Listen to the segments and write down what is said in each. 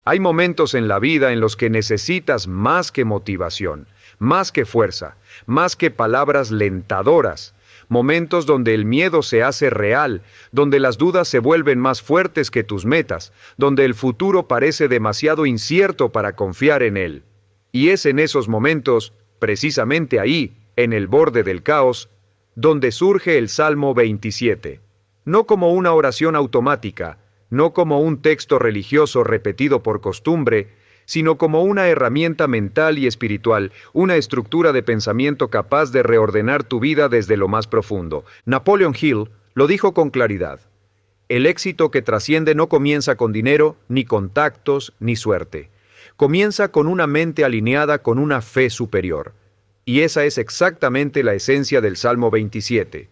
Hay momentos en la vida en los que necesitas más que motivación, más que fuerza, más que palabras lentadoras. Momentos donde el miedo se hace real, donde las dudas se vuelven más fuertes que tus metas, donde el futuro parece demasiado incierto para confiar en él. Y es en esos momentos, precisamente ahí, en el borde del caos, donde surge el Salmo 27. No como una oración automática, no como un texto religioso repetido por costumbre, sino como una herramienta mental y espiritual, una estructura de pensamiento capaz de reordenar tu vida desde lo más profundo. Napoleon Hill lo dijo con claridad. El éxito que trasciende no comienza con dinero, ni contactos, ni suerte. Comienza con una mente alineada con una fe superior. Y esa es exactamente la esencia del Salmo 27.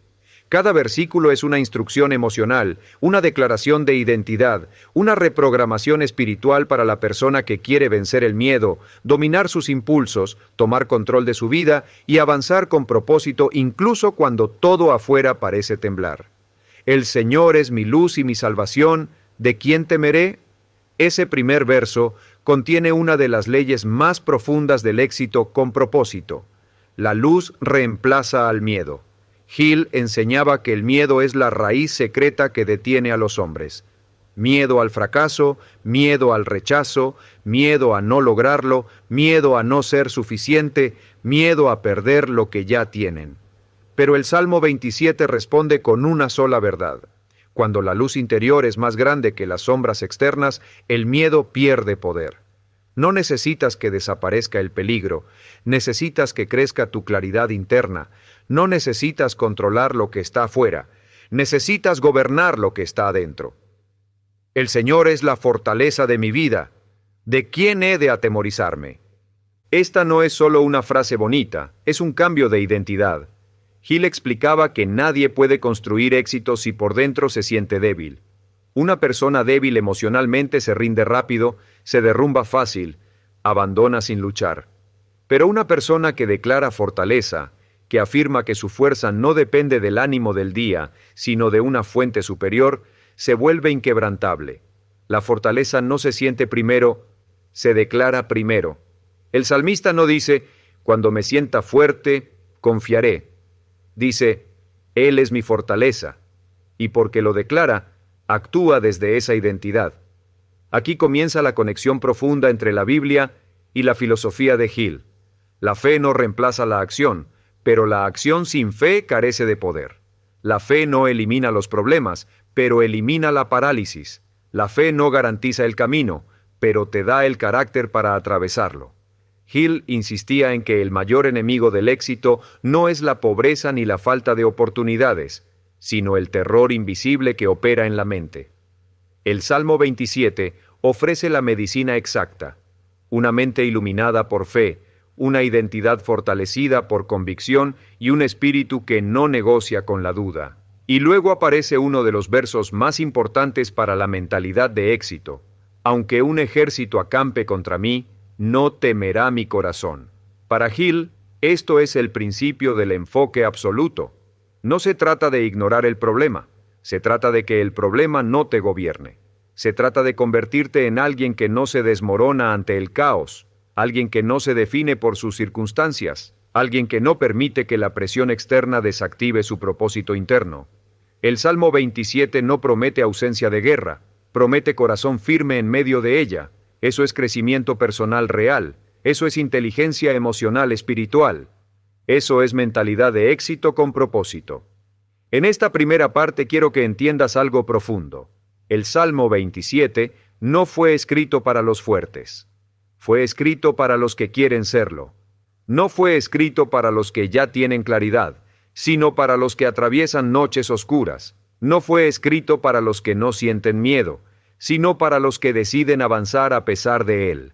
Cada versículo es una instrucción emocional, una declaración de identidad, una reprogramación espiritual para la persona que quiere vencer el miedo, dominar sus impulsos, tomar control de su vida y avanzar con propósito incluso cuando todo afuera parece temblar. El Señor es mi luz y mi salvación, ¿de quién temeré? Ese primer verso contiene una de las leyes más profundas del éxito con propósito. La luz reemplaza al miedo. Hill enseñaba que el miedo es la raíz secreta que detiene a los hombres. Miedo al fracaso, miedo al rechazo, miedo a no lograrlo, miedo a no ser suficiente, miedo a perder lo que ya tienen. Pero el Salmo 27 responde con una sola verdad. Cuando la luz interior es más grande que las sombras externas, el miedo pierde poder. No necesitas que desaparezca el peligro, necesitas que crezca tu claridad interna. No necesitas controlar lo que está afuera, necesitas gobernar lo que está adentro. El Señor es la fortaleza de mi vida. ¿De quién he de atemorizarme? Esta no es solo una frase bonita, es un cambio de identidad. Hill explicaba que nadie puede construir éxito si por dentro se siente débil. Una persona débil emocionalmente se rinde rápido, se derrumba fácil, abandona sin luchar. Pero una persona que declara fortaleza, que afirma que su fuerza no depende del ánimo del día, sino de una fuente superior, se vuelve inquebrantable. La fortaleza no se siente primero, se declara primero. El salmista no dice, cuando me sienta fuerte, confiaré. Dice, Él es mi fortaleza. Y porque lo declara, actúa desde esa identidad. Aquí comienza la conexión profunda entre la Biblia y la filosofía de Hill. La fe no reemplaza la acción, pero la acción sin fe carece de poder. La fe no elimina los problemas, pero elimina la parálisis. La fe no garantiza el camino, pero te da el carácter para atravesarlo. Hill insistía en que el mayor enemigo del éxito no es la pobreza ni la falta de oportunidades, sino el terror invisible que opera en la mente. El Salmo 27 ofrece la medicina exacta, una mente iluminada por fe, una identidad fortalecida por convicción y un espíritu que no negocia con la duda. Y luego aparece uno de los versos más importantes para la mentalidad de éxito. Aunque un ejército acampe contra mí, no temerá mi corazón. Para Hill, esto es el principio del enfoque absoluto. No se trata de ignorar el problema, se trata de que el problema no te gobierne. Se trata de convertirte en alguien que no se desmorona ante el caos, alguien que no se define por sus circunstancias, alguien que no permite que la presión externa desactive su propósito interno. El Salmo 27 no promete ausencia de guerra, promete corazón firme en medio de ella. Eso es crecimiento personal real, eso es inteligencia emocional espiritual, eso es mentalidad de éxito con propósito. En esta primera parte quiero que entiendas algo profundo. El Salmo 27 no fue escrito para los fuertes. Fue escrito para los que quieren serlo. No fue escrito para los que ya tienen claridad, sino para los que atraviesan noches oscuras. No fue escrito para los que no sienten miedo, sino para los que deciden avanzar a pesar de él.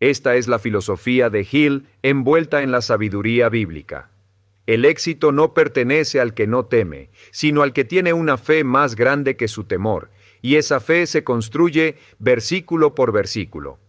Esta es la filosofía de Hill envuelta en la sabiduría bíblica. El éxito no pertenece al que no teme, sino al que tiene una fe más grande que su temor, y esa fe se construye versículo por versículo.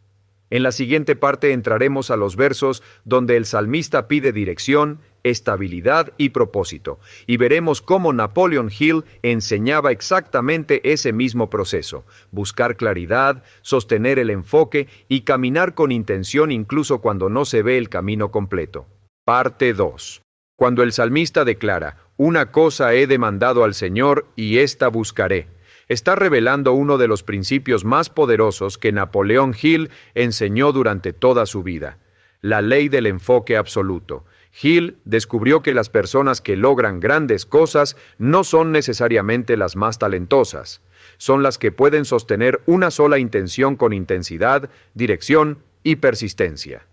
En la siguiente parte entraremos a los versos donde el salmista pide dirección, estabilidad y propósito. Y veremos cómo Napoleon Hill enseñaba exactamente ese mismo proceso: buscar claridad, sostener el enfoque y caminar con intención incluso cuando no se ve el camino completo. Parte 2. Cuando el salmista declara: una cosa he demandado al Señor y ésta buscaré, está revelando uno de los principios más poderosos que Napoleon Hill enseñó durante toda su vida: la ley del enfoque absoluto. Hill descubrió que las personas que logran grandes cosas no son necesariamente las más talentosas, son las que pueden sostener una sola intención con intensidad, dirección y persistencia.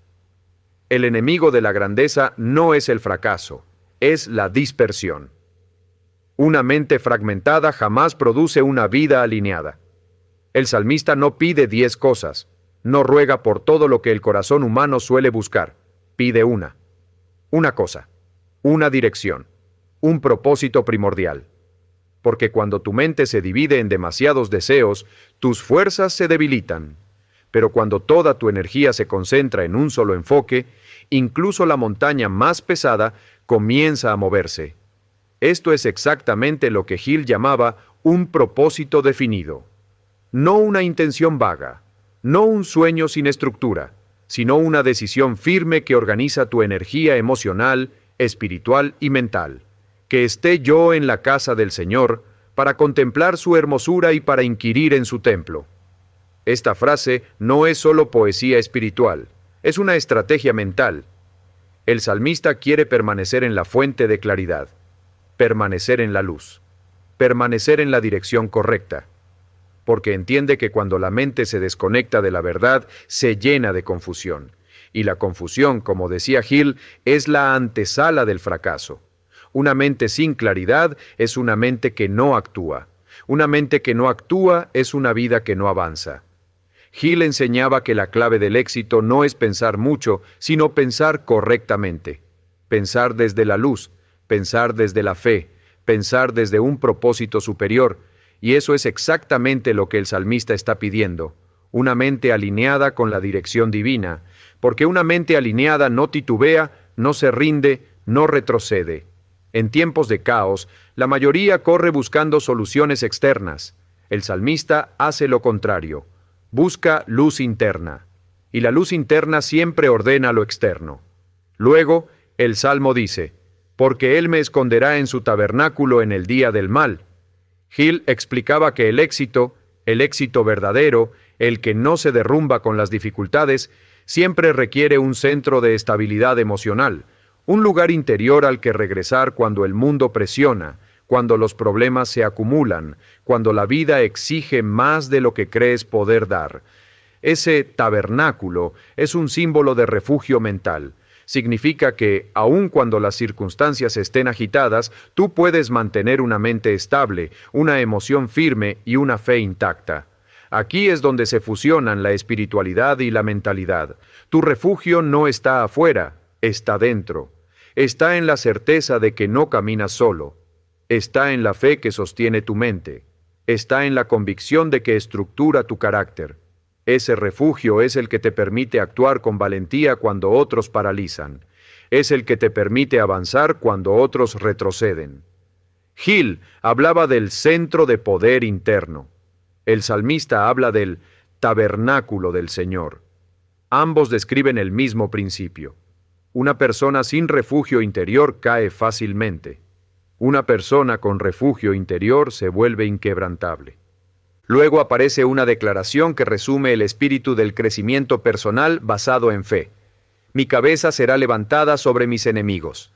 El enemigo de la grandeza no es el fracaso, es la dispersión. Una mente fragmentada jamás produce una vida alineada. El salmista no pide 10 cosas, no ruega por todo lo que el corazón humano suele buscar, pide una cosa, una dirección, un propósito primordial. Porque cuando tu mente se divide en demasiados deseos, tus fuerzas se debilitan. Pero cuando toda tu energía se concentra en un solo enfoque, incluso la montaña más pesada comienza a moverse. Esto es exactamente lo que Hill llamaba un propósito definido. No una intención vaga, no un sueño sin estructura, sino una decisión firme que organiza tu energía emocional, espiritual y mental. Que esté yo en la casa del Señor para contemplar su hermosura y para inquirir en su templo. Esta frase no es solo poesía espiritual, es una estrategia mental. El salmista quiere permanecer en la fuente de claridad, permanecer en la luz, permanecer en la dirección correcta, porque entiende que cuando la mente se desconecta de la verdad, se llena de confusión. Y la confusión, como decía Hill, es la antesala del fracaso. Una mente sin claridad es una mente que no actúa. Una mente que no actúa es una vida que no avanza. Hill enseñaba que la clave del éxito no es pensar mucho, sino pensar correctamente. Pensar desde la luz, pensar desde la fe, pensar desde un propósito superior. Y eso es exactamente lo que el salmista está pidiendo: una mente alineada con la dirección divina, porque una mente alineada no titubea, no se rinde, no retrocede. En tiempos de caos, la mayoría corre buscando soluciones externas. El salmista hace lo contrario, busca luz interna, y la luz interna siempre ordena lo externo. Luego, el Salmo dice: porque Él me esconderá en su tabernáculo en el día del mal. Hill explicaba que el éxito verdadero, el que no se derrumba con las dificultades, siempre requiere un centro de estabilidad emocional, un lugar interior al que regresar cuando el mundo presiona, cuando los problemas se acumulan, cuando la vida exige más de lo que crees poder dar. Ese tabernáculo es un símbolo de refugio mental. Significa que, aun cuando las circunstancias estén agitadas, tú puedes mantener una mente estable, una emoción firme y una fe intacta. Aquí es donde se fusionan la espiritualidad y la mentalidad. Tu refugio no está afuera, está dentro. Está en la certeza de que no caminas solo. Está en la fe que sostiene tu mente. Está en la convicción de que estructura tu carácter. Ese refugio es el que te permite actuar con valentía cuando otros paralizan. Es el que te permite avanzar cuando otros retroceden. Hill hablaba del centro de poder interno. El salmista habla del tabernáculo del Señor. Ambos describen el mismo principio. Una persona sin refugio interior cae fácilmente. Una persona con refugio interior se vuelve inquebrantable. Luego aparece una declaración que resume el espíritu del crecimiento personal basado en fe. Mi cabeza será levantada sobre mis enemigos.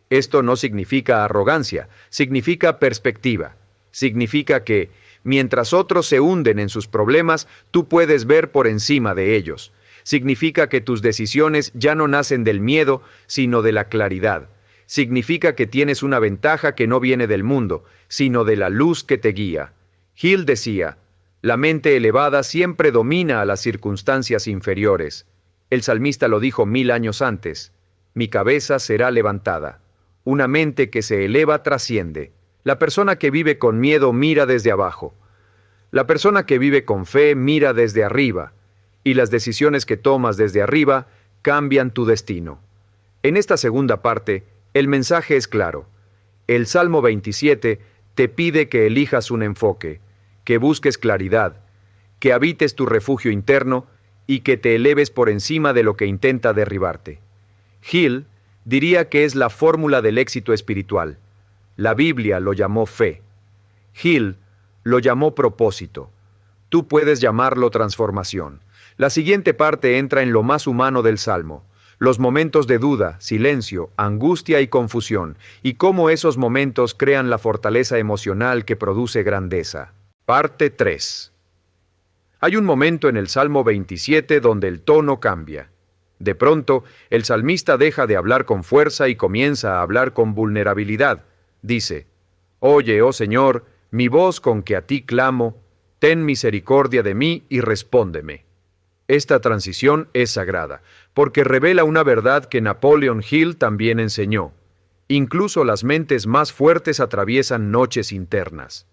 Esto no significa arrogancia, significa perspectiva. Significa que, mientras otros se hunden en sus problemas, tú puedes ver por encima de ellos. Significa que tus decisiones ya no nacen del miedo, sino de la claridad. Significa que tienes una ventaja que no viene del mundo, sino de la luz que te guía. Hill decía: la mente elevada siempre domina a las circunstancias inferiores. El salmista lo dijo 1000 años antes: mi cabeza será levantada. Una mente que se eleva trasciende. La persona que vive con miedo mira desde abajo. La persona que vive con fe mira desde arriba. Y las decisiones que tomas desde arriba cambian tu destino. En esta segunda parte, El mensaje es claro. El Salmo 27 te pide que elijas un enfoque, que busques claridad, que habites tu refugio interno y que te eleves por encima de lo que intenta derribarte. Hill diría que es la fórmula del éxito espiritual. La Biblia lo llamó fe. Hill lo llamó propósito. Tú puedes llamarlo transformación. La siguiente parte entra en lo más humano del Salmo, los momentos de duda, silencio, angustia y confusión, y cómo esos momentos crean la fortaleza emocional que produce grandeza. Parte 3. Hay un momento en el Salmo 27 donde el tono cambia. De pronto, el salmista deja de hablar con fuerza y comienza a hablar con vulnerabilidad. Dice: «Oye, oh Señor, mi voz con que a ti clamo, ten misericordia de mí y respóndeme». Esta transición es sagrada, porque revela una verdad que Napoleon Hill también enseñó. Incluso las mentes más fuertes atraviesan noches internas.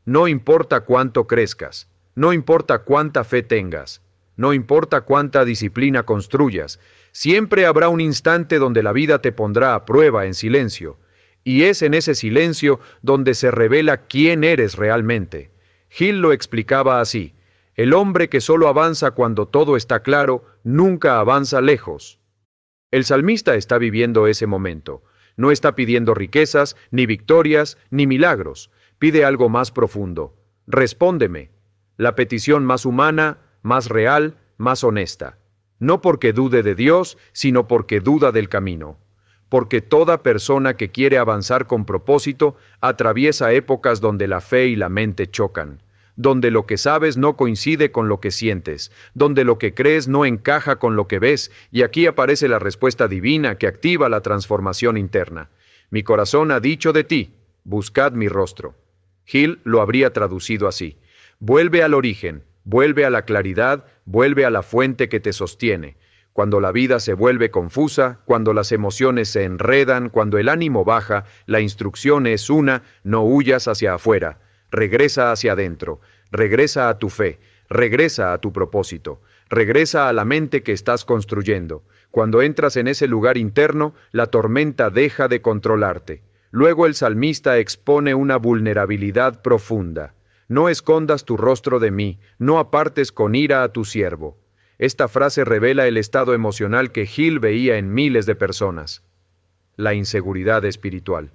No importa cuánto crezcas, no importa cuánta fe tengas, no importa cuánta disciplina construyas, siempre habrá un instante donde la vida te pondrá a prueba en silencio, y es en ese silencio donde se revela quién eres realmente. Hill lo explicaba así: el hombre que solo avanza cuando todo está claro, nunca avanza lejos. El salmista está viviendo ese momento. No está pidiendo riquezas, ni victorias, ni milagros. Pide algo más profundo. Respóndeme. La petición más humana, más real, más honesta. No porque dude de Dios, sino porque duda del camino. Porque toda persona que quiere avanzar con propósito atraviesa épocas donde la fe y la mente chocan, donde lo que sabes no coincide con lo que sientes, donde lo que crees no encaja con lo que ves, y aquí aparece la respuesta divina que activa la transformación interna. Mi corazón ha dicho de ti, buscad mi rostro. Hill lo habría traducido así: vuelve al origen, vuelve a la claridad, vuelve a la fuente que te sostiene. Cuando la vida se vuelve confusa, cuando las emociones se enredan, cuando el ánimo baja, la instrucción es una: no huyas hacia afuera. Regresa hacia adentro, regresa a tu fe, regresa a tu propósito, regresa a la mente que estás construyendo. Cuando entras en ese lugar interno, la tormenta deja de controlarte. Luego el salmista expone una vulnerabilidad profunda. No escondas tu rostro de mí, no apartes con ira a tu siervo. Esta frase revela el estado emocional que Hill veía en miles de personas: la inseguridad espiritual.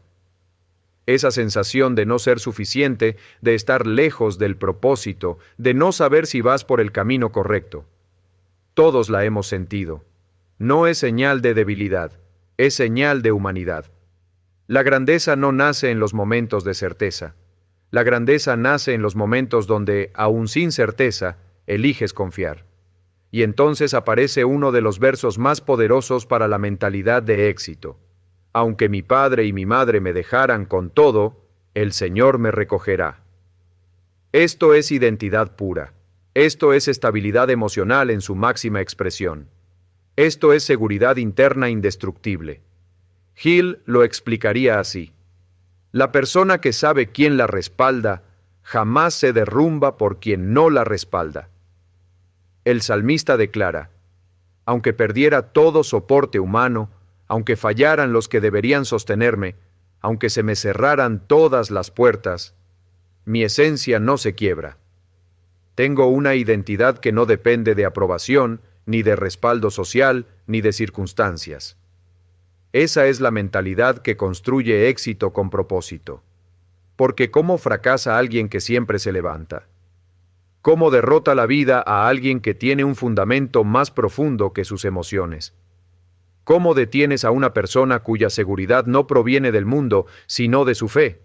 Esa sensación de no ser suficiente, de estar lejos del propósito, de no saber si vas por el camino correcto. Todos la hemos sentido. No es señal de debilidad, es señal de humanidad. La grandeza no nace en los momentos de certeza. La grandeza nace en los momentos donde, aun sin certeza, eliges confiar. Y entonces aparece uno de los versos más poderosos para la mentalidad de éxito: aunque mi padre y mi madre me dejaran, con todo, el Señor me recogerá. Esto es identidad pura. Esto es estabilidad emocional en su máxima expresión. Esto es seguridad interna indestructible. Hill lo explicaría así: la persona que sabe quién la respalda jamás se derrumba por quien no la respalda. El salmista declara: aunque perdiera todo soporte humano, aunque fallaran los que deberían sostenerme, aunque se me cerraran todas las puertas, mi esencia no se quiebra. Tengo una identidad que no depende de aprobación, ni de respaldo social, ni de circunstancias. Esa es la mentalidad que construye éxito con propósito. Porque ¿cómo fracasa alguien que siempre se levanta? ¿Cómo derrota la vida a alguien que tiene un fundamento más profundo que sus emociones? ¿Cómo detienes a una persona cuya seguridad no proviene del mundo, sino de su fe?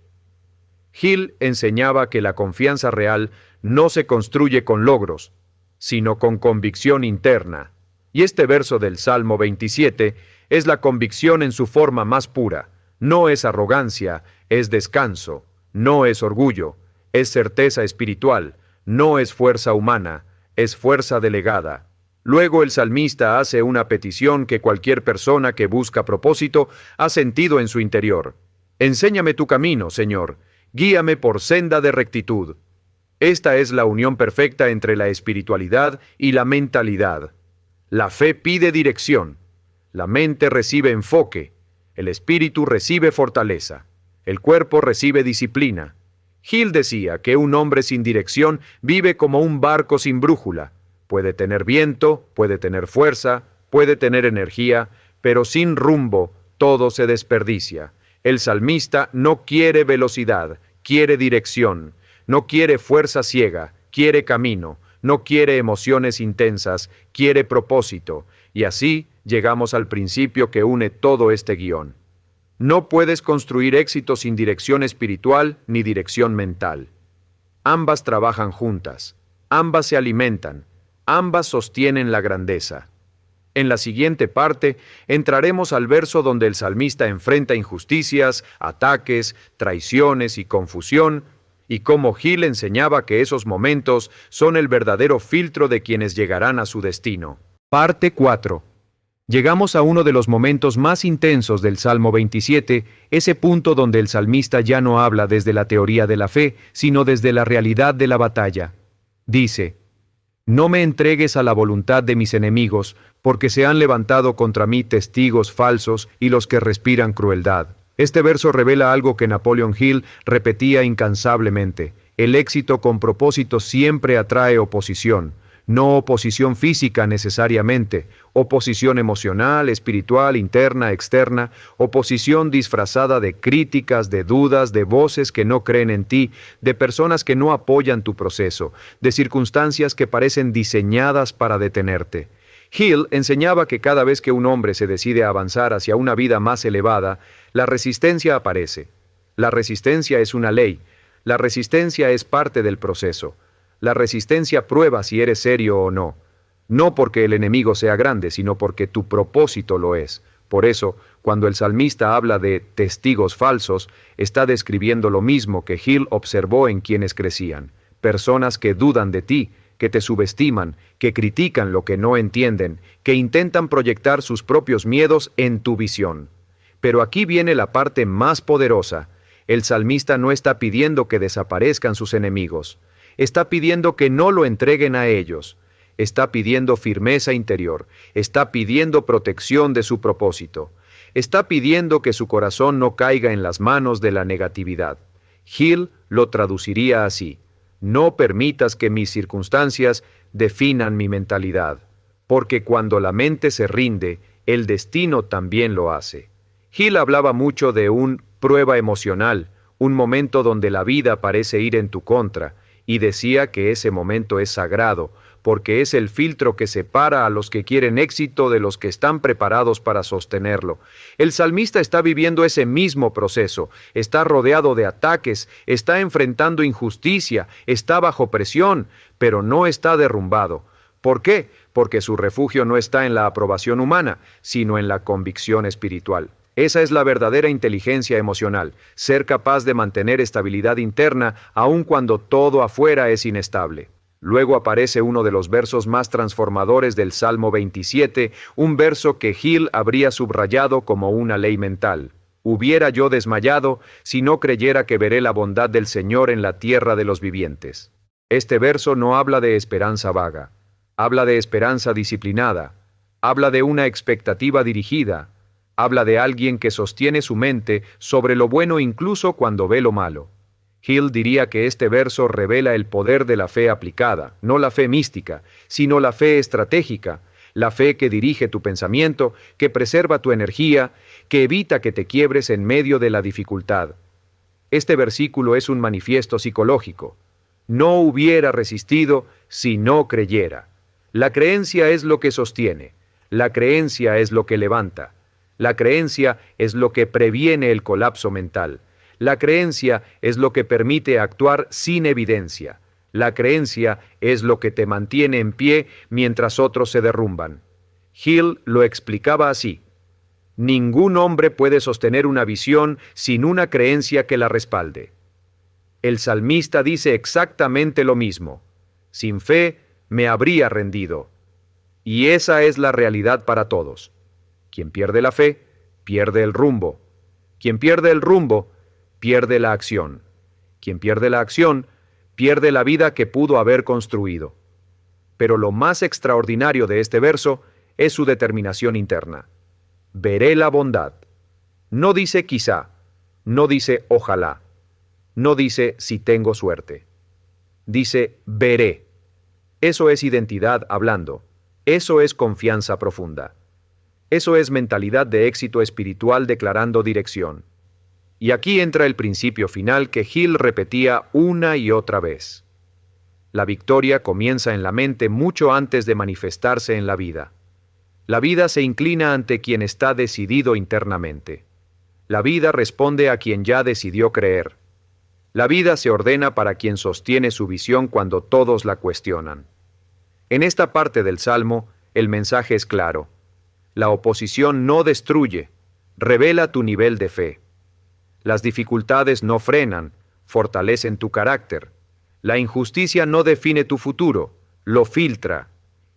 Hill enseñaba que la confianza real no se construye con logros, sino con convicción interna. Y este verso del Salmo 27 es la convicción en su forma más pura. No es arrogancia, es descanso. No es orgullo, es certeza espiritual. No es fuerza humana, es fuerza delegada. Luego el salmista hace una petición que cualquier persona que busca propósito ha sentido en su interior: enséñame tu camino, Señor, guíame por senda de rectitud. Esta es la unión perfecta entre la espiritualidad y la mentalidad. La fe pide dirección, la mente recibe enfoque, El espíritu recibe fortaleza. El cuerpo recibe disciplina. Hill decía que un hombre sin dirección vive como un barco sin brújula. Puede tener viento, puede tener fuerza, puede tener energía, pero sin rumbo todo se desperdicia. El salmista no quiere velocidad, quiere dirección. No quiere fuerza ciega, quiere camino. No quiere emociones intensas, quiere propósito. Y así llegamos al principio que une todo este guión. No puedes construir éxito sin dirección espiritual ni dirección mental. Ambas trabajan juntas, ambas se alimentan, ambas sostienen la grandeza. En la siguiente parte entraremos al verso donde el salmista enfrenta injusticias, ataques, traiciones y confusión, y cómo Hill enseñaba que esos momentos son el verdadero filtro de quienes llegarán a su destino. Parte 4. Llegamos a uno de los momentos más intensos del Salmo 27, ese punto donde el salmista ya no habla desde la teoría de la fe, sino desde la realidad de la batalla. Dice: «No me entregues a la voluntad de mis enemigos, porque se han levantado contra mí testigos falsos y los que respiran crueldad». Este verso revela algo que Napoleon Hill repetía incansablemente: el éxito con propósito siempre atrae oposición. No oposición física necesariamente, oposición emocional, espiritual, interna, externa, oposición disfrazada de críticas, de dudas, de voces que no creen en ti, de personas que no apoyan tu proceso, de circunstancias que parecen diseñadas para detenerte. Hill enseñaba que cada vez que un hombre se decide a avanzar hacia una vida más elevada, la resistencia aparece. La resistencia es una ley, la resistencia es parte del proceso. La resistencia prueba si eres serio o no. No porque el enemigo sea grande, sino porque tu propósito lo es. Por eso, cuando el salmista habla de testigos falsos, está describiendo lo mismo que Hill observó en quienes crecían. Personas que dudan de ti, que te subestiman, que critican lo que no entienden, que intentan proyectar sus propios miedos en tu visión. Pero aquí viene la parte más poderosa. El salmista no está pidiendo que desaparezcan sus enemigos. Está pidiendo que no lo entreguen a ellos. Está pidiendo firmeza interior. Está pidiendo protección de su propósito. Está pidiendo que su corazón no caiga en las manos de la negatividad. Hill lo traduciría así: no permitas que mis circunstancias definan mi mentalidad, porque cuando la mente se rinde, el destino también lo hace. Hill hablaba mucho de un prueba emocional, un momento donde la vida parece ir en tu contra, y decía que ese momento es sagrado, porque es el filtro que separa a los que quieren éxito de los que están preparados para sostenerlo. El salmista está viviendo ese mismo proceso, está rodeado de ataques, está enfrentando injusticia, está bajo presión, pero no está derrumbado. ¿Por qué? Porque su refugio no está en la aprobación humana, sino en la convicción espiritual. Esa es la verdadera inteligencia emocional, ser capaz de mantener estabilidad interna aun cuando todo afuera es inestable. Luego aparece uno de los versos más transformadores del Salmo 27, un verso que Hill habría subrayado como una ley mental. Hubiera yo desmayado si no creyera que veré la bondad del Señor en la tierra de los vivientes. Este verso no habla de esperanza vaga, habla de esperanza disciplinada, habla de una expectativa dirigida, habla de alguien que sostiene su mente sobre lo bueno incluso cuando ve lo malo. Hill diría que este verso revela el poder de la fe aplicada, no la fe mística, sino la fe estratégica, la fe que dirige tu pensamiento, que preserva tu energía, que evita que te quiebres en medio de la dificultad. Este versículo es un manifiesto psicológico. No hubiera resistido si no creyera. La creencia es lo que sostiene, la creencia es lo que levanta. La creencia es lo que previene el colapso mental. La creencia es lo que permite actuar sin evidencia. La creencia es lo que te mantiene en pie mientras otros se derrumban. Hill lo explicaba así: ningún hombre puede sostener una visión sin una creencia que la respalde. El salmista dice exactamente lo mismo: sin fe me habría rendido. Y esa es la realidad para todos. Quien pierde la fe, pierde el rumbo. Quien pierde el rumbo, pierde la acción. Quien pierde la acción, pierde la vida que pudo haber construido. Pero lo más extraordinario de este verso es su determinación interna. Veré la bondad. No dice quizá, no dice ojalá, no dice si tengo suerte. Dice veré. Eso es identidad hablando. Eso es confianza profunda. Eso es mentalidad de éxito espiritual declarando dirección. Y aquí entra el principio final que Hill repetía una y otra vez. La victoria comienza en la mente mucho antes de manifestarse en la vida. La vida se inclina ante quien está decidido internamente. La vida responde a quien ya decidió creer. La vida se ordena para quien sostiene su visión cuando todos la cuestionan. En esta parte del Salmo, el mensaje es claro. La oposición no destruye, revela tu nivel de fe. Las dificultades no frenan, fortalecen tu carácter. La injusticia no define tu futuro, lo filtra.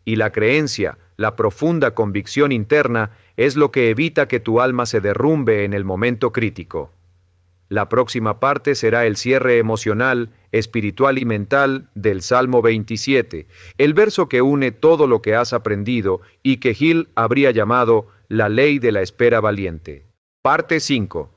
Y la creencia, la profunda convicción interna, es lo que evita que tu alma se derrumbe en el momento crítico. La próxima parte será el cierre emocional, espiritual y mental del Salmo 27, el verso que une todo lo que has aprendido y que Hill habría llamado la ley de la espera valiente. Parte 5.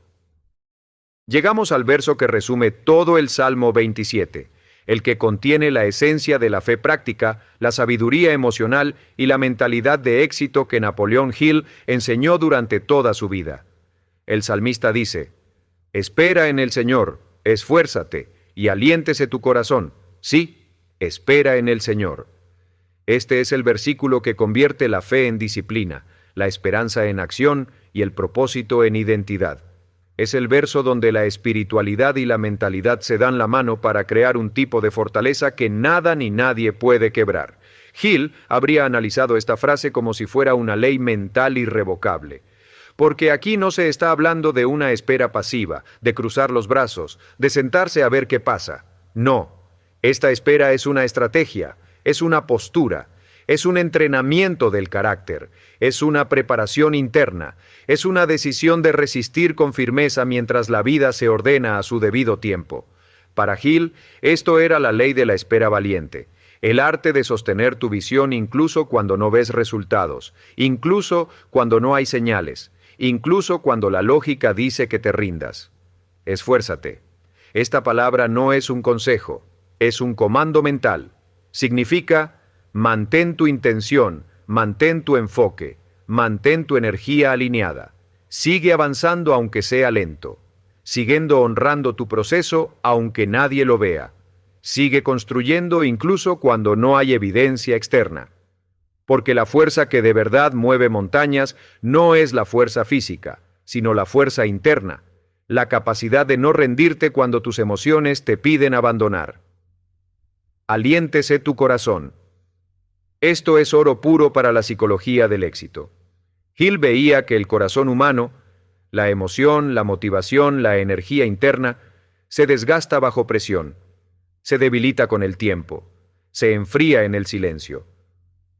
Llegamos al verso que resume todo el Salmo 27, el que contiene la esencia de la fe práctica, la sabiduría emocional y la mentalidad de éxito que Napoleón Hill enseñó durante toda su vida. El salmista dice: espera en el Señor, esfuérzate y aliéntese tu corazón. Sí, espera en el Señor. Este es el versículo que convierte la fe en disciplina, la esperanza en acción y el propósito en identidad. Es el verso donde la espiritualidad y la mentalidad se dan la mano para crear un tipo de fortaleza que nada ni nadie puede quebrar. Hill habría analizado esta frase como si fuera una ley mental irrevocable. Porque aquí no se está hablando de una espera pasiva, de cruzar los brazos, de sentarse a ver qué pasa. No, esta espera es una estrategia, es una postura, es un entrenamiento del carácter, es una preparación interna, es una decisión de resistir con firmeza mientras la vida se ordena a su debido tiempo. Para Hill, esto era la ley de la espera valiente, el arte de sostener tu visión incluso cuando no ves resultados, incluso cuando no hay señales, incluso cuando la lógica dice que te rindas. Esfuérzate. Esta palabra no es un consejo, es un comando mental. Significa: mantén tu intención, mantén tu enfoque, mantén tu energía alineada. Sigue avanzando aunque sea lento. Siguiendo honrando tu proceso aunque nadie lo vea. Sigue construyendo incluso cuando no hay evidencia externa. Porque la fuerza que de verdad mueve montañas no es la fuerza física, sino la fuerza interna, la capacidad de no rendirte cuando tus emociones te piden abandonar. Aliéntese tu corazón. Esto es oro puro para la psicología del éxito. Hill veía que el corazón humano, la emoción, la motivación, la energía interna, se desgasta bajo presión, se debilita con el tiempo, se enfría en el silencio.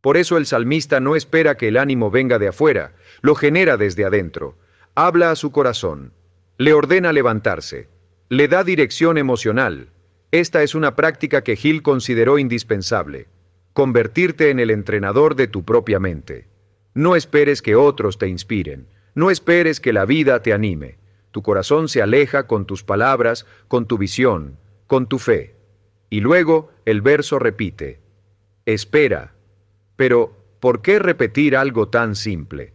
Por eso el salmista no espera que el ánimo venga de afuera, lo genera desde adentro. Habla a su corazón, le ordena levantarse, le da dirección emocional. Esta es una práctica que Hill consideró indispensable. Convertirte en el entrenador de tu propia mente. No esperes que otros te inspiren, no esperes que la vida te anime. Tu corazón se aleja con tus palabras, con tu visión, con tu fe. Y luego el verso repite: espera. Pero, ¿por qué repetir algo tan simple?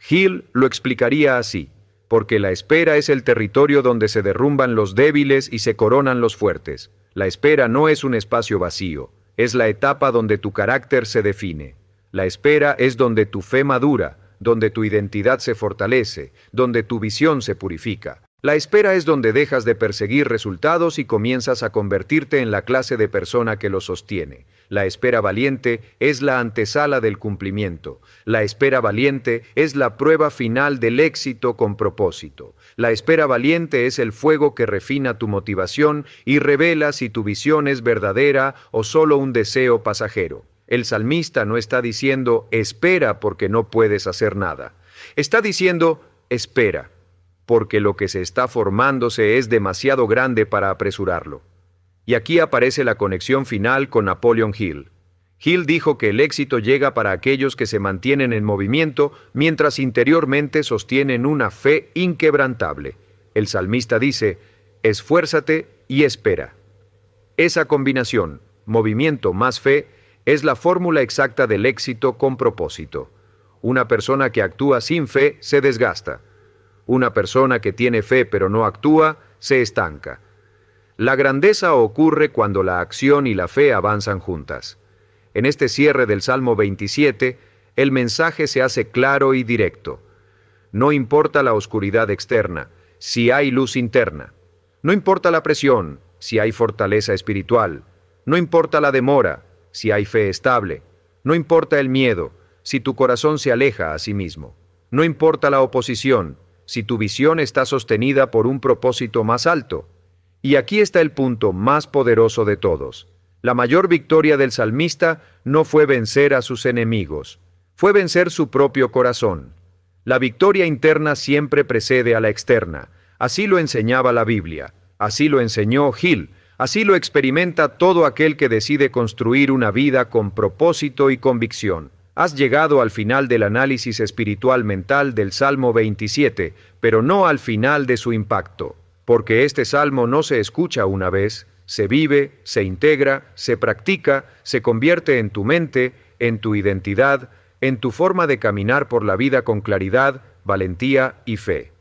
Hill lo explicaría así: porque la espera es el territorio donde se derrumban los débiles y se coronan los fuertes. La espera no es un espacio vacío, es la etapa donde tu carácter se define. La espera es donde tu fe madura, donde tu identidad se fortalece, donde tu visión se purifica. La espera es donde dejas de perseguir resultados y comienzas a convertirte en la clase de persona que los sostiene. La espera valiente es la antesala del cumplimiento. La espera valiente es la prueba final del éxito con propósito. La espera valiente es el fuego que refina tu motivación y revela si tu visión es verdadera o solo un deseo pasajero. El salmista no está diciendo espera porque no puedes hacer nada. Está diciendo espera, porque lo que se está formándose es demasiado grande para apresurarlo. Y aquí aparece la conexión final con Napoleon Hill. Hill dijo que el éxito llega para aquellos que se mantienen en movimiento mientras interiormente sostienen una fe inquebrantable. El salmista dice, esfuérzate y espera. Esa combinación, movimiento más fe, es la fórmula exacta del éxito con propósito. Una persona que actúa sin fe se desgasta. Una persona que tiene fe pero no actúa, se estanca. La grandeza ocurre cuando la acción y la fe avanzan juntas. En este cierre del Salmo 27, el mensaje se hace claro y directo. No importa la oscuridad externa, si hay luz interna. No importa la presión, si hay fortaleza espiritual. No importa la demora, si hay fe estable. No importa el miedo, si tu corazón se aleja a sí mismo. No importa la oposición, si tu visión está sostenida por un propósito más alto. Y aquí está el punto más poderoso de todos. La mayor victoria del salmista no fue vencer a sus enemigos, fue vencer su propio corazón. La victoria interna siempre precede a la externa. Así lo enseñaba la Biblia, así lo enseñó Hill, así lo experimenta todo aquel que decide construir una vida con propósito y convicción. Has llegado al final del análisis espiritual mental del Salmo 27, pero no al final de su impacto, porque este salmo no se escucha una vez, se vive, se integra, se practica, se convierte en tu mente, en tu identidad, en tu forma de caminar por la vida con claridad, valentía y fe.